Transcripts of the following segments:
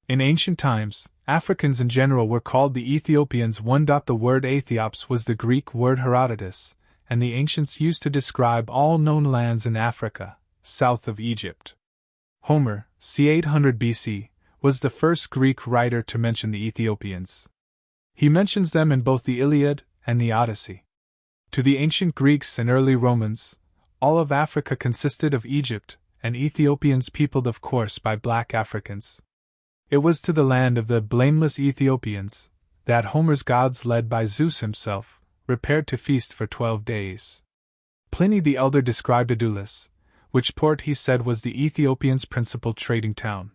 In ancient times, Africans in general were called the Ethiopians. The word Aethiops was the Greek word Herodotus, and the ancients used to describe all known lands in Africa, south of Egypt. Homer, c. 800 BC, was the first Greek writer to mention the Ethiopians. He mentions them in both the Iliad and the Odyssey. To the ancient Greeks and early Romans, all of Africa consisted of Egypt, and Ethiopians peopled of course by black Africans. It was to the land of the Blameless Ethiopians that Homer's gods, led by Zeus himself, repaired to feast for 12 days. Pliny the Elder described Adulis, which port he said was the Ethiopians' principal trading town.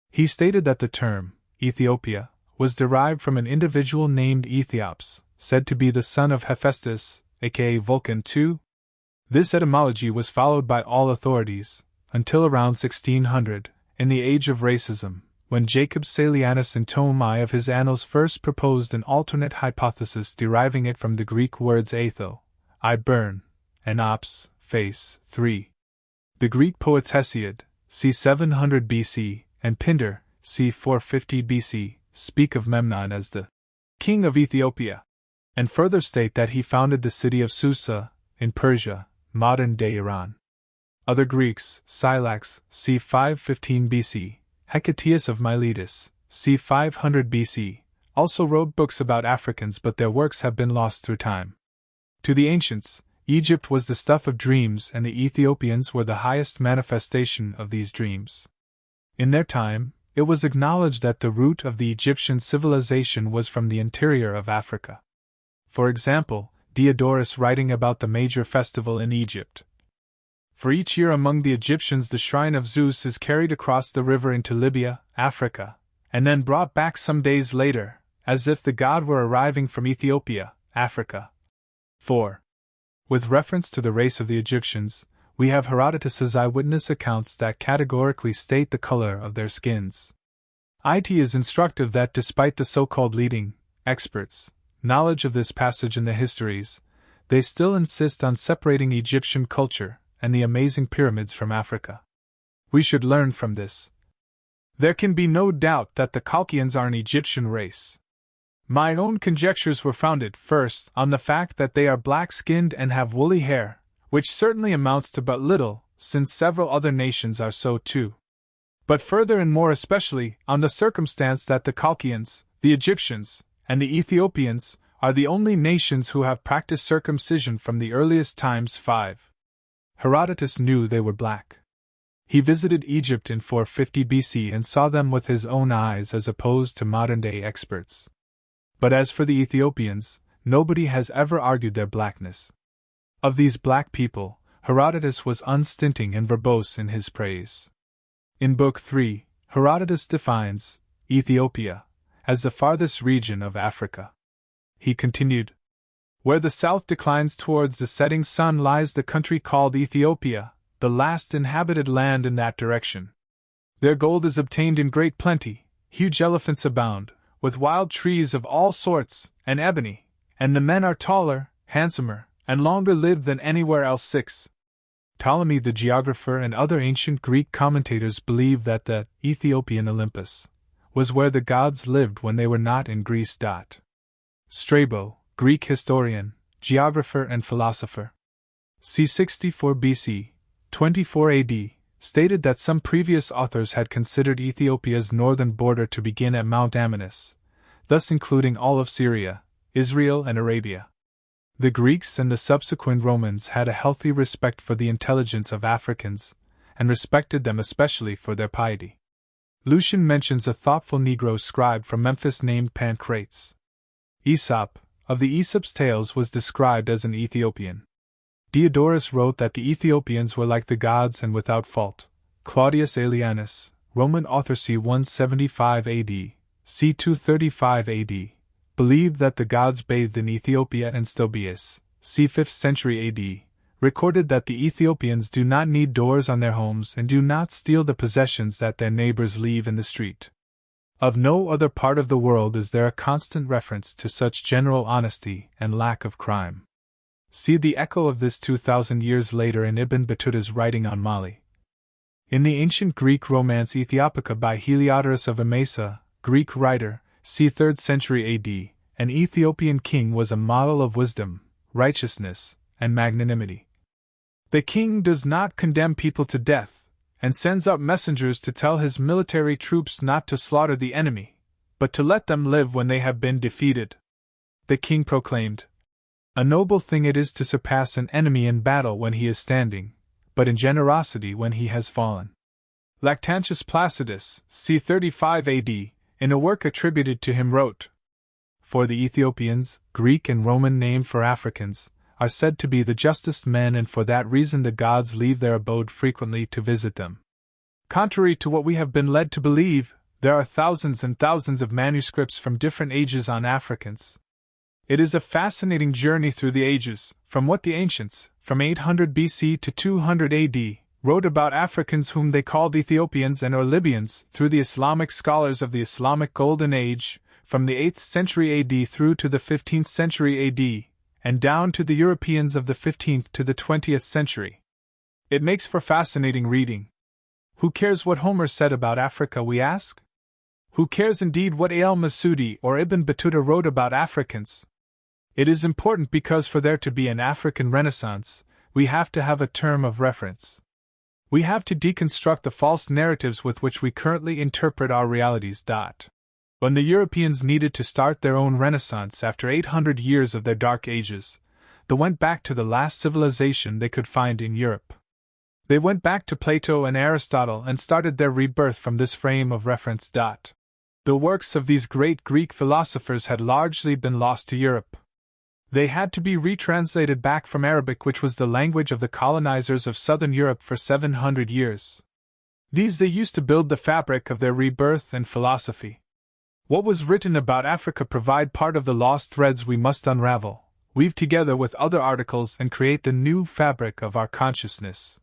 He stated that the term, Ethiopia, was derived from an individual named Ethiops, said to be the son of Hephaestus, aka Vulcan II. This etymology was followed by all authorities, until around 1600, in the age of racism, when Jacob Salianus in Tome I of his Annals first proposed an alternate hypothesis deriving it from the Greek words aetho, I burn, and ops, face, 3. The Greek poets Hesiod, c. 700 BC, and Pindar, c. 450 BC, speak of Memnon as the king of Ethiopia, and further state that he founded the city of Susa, in Persia, modern-day Iran. Other Greeks, Scylax, c. 515 BC, Hecataeus of Miletus, c. 500 BC, also wrote books about Africans, but their works have been lost through time. To the ancients, Egypt was the stuff of dreams, and the Ethiopians were the highest manifestation of these dreams. In their time, it was acknowledged that the root of the Egyptian civilization was from the interior of Africa. For example, Diodorus writing about the major festival in Egypt. For each year among the Egyptians the shrine of Zeus is carried across the river into Libya, Africa, and then brought back some days later, as if the god were arriving from Ethiopia, Africa. 4. With reference to the race of the Egyptians, we have Herodotus's eyewitness accounts that categorically state the color of their skins. It is instructive that despite the so-called leading experts' knowledge of this passage in the histories, they still insist on separating Egyptian culture and the amazing pyramids from Africa. We should learn from this. There can be no doubt that the Chalkians are an Egyptian race. My own conjectures were founded, first, on the fact that they are black-skinned and have woolly hair, which certainly amounts to but little, since several other nations are so too. But further and more especially, on the circumstance that the Chalkians, the Egyptians, and the Ethiopians are the only nations who have practiced circumcision from the earliest times. 5. Herodotus knew they were black. He visited Egypt in 450 BC and saw them with his own eyes as opposed to modern-day experts. But as for the Ethiopians, nobody has ever argued their blackness. Of these black people, Herodotus was unstinting and verbose in his praise. In Book 3, Herodotus defines Ethiopia as the farthest region of Africa. He continued, "Where the south declines towards the setting sun lies the country called Ethiopia, the last inhabited land in that direction. There gold is obtained in great plenty, huge elephants abound, with wild trees of all sorts, and ebony, and the men are taller, handsomer, and longer lived than anywhere else. 6. Ptolemy the geographer and other ancient Greek commentators believe that the Ethiopian Olympus was where the gods lived when they were not in Greece. Strabo, Greek historian, geographer and philosopher, c. 64 BC, 24 AD, stated that some previous authors had considered Ethiopia's northern border to begin at Mount Amanus, thus including all of Syria, Israel and Arabia. The Greeks and the subsequent Romans had a healthy respect for the intelligence of Africans, and respected them especially for their piety. Lucian mentions a thoughtful Negro scribe from Memphis named Pancrates. Aesop, of the Aesop's Tales, was described as an Ethiopian. Diodorus wrote that the Ethiopians were like the gods and without fault. Claudius Aelianus, Roman author c. 175 AD, c. 235 AD, believed that the gods bathed in Ethiopia, and Stobaeus, c. 5th century AD, recorded that the Ethiopians do not need doors on their homes and do not steal the possessions that their neighbors leave in the street. Of no other part of the world is there a constant reference to such general honesty and lack of crime. See the echo of this 2,000 years later in Ibn Battuta's writing on Mali. In the ancient Greek romance Ethiopica by Heliodorus of Emesa, Greek writer, c. 3rd century AD, an Ethiopian king was a model of wisdom, righteousness, and magnanimity. The king does not condemn people to death, and sends up messengers to tell his military troops not to slaughter the enemy, but to let them live when they have been defeated. The king proclaimed, "A noble thing it is to surpass an enemy in battle when he is standing, but in generosity when he has fallen." Lactantius Placidus, c. 35 AD, in a work attributed to him wrote, "For the Ethiopians, Greek and Roman name for Africans, are said to be the justest men, and for that reason the gods leave their abode frequently to visit them." Contrary to what we have been led to believe, there are thousands and thousands of manuscripts from different ages on Africans. It is a fascinating journey through the ages, from what the ancients, from 800 BC to 200 AD, wrote about Africans whom they called Ethiopians and or Libyans, through the Islamic scholars of the Islamic Golden Age, from the 8th century AD through to the 15th century AD, and down to the Europeans of the 15th to the 20th century. It makes for fascinating reading. Who cares what Homer said about Africa, we ask? Who cares indeed what al-Masudi or Ibn Battuta wrote about Africans? It is important because for there to be an African Renaissance, we have to have a term of reference. We have to deconstruct the false narratives with which we currently interpret our realities. When the Europeans needed to start their own Renaissance after 800 years of their Dark Ages, they went back to the last civilization they could find in Europe. They went back to Plato and Aristotle and started their rebirth from this frame of reference. The works of these great Greek philosophers had largely been lost to Europe. They had to be retranslated back from Arabic, which was the language of the colonizers of southern Europe for 700 years. These they used to build the fabric of their rebirth and philosophy. What was written about Africa provide part of the lost threads we must unravel, weave together with other articles and create the new fabric of our consciousness.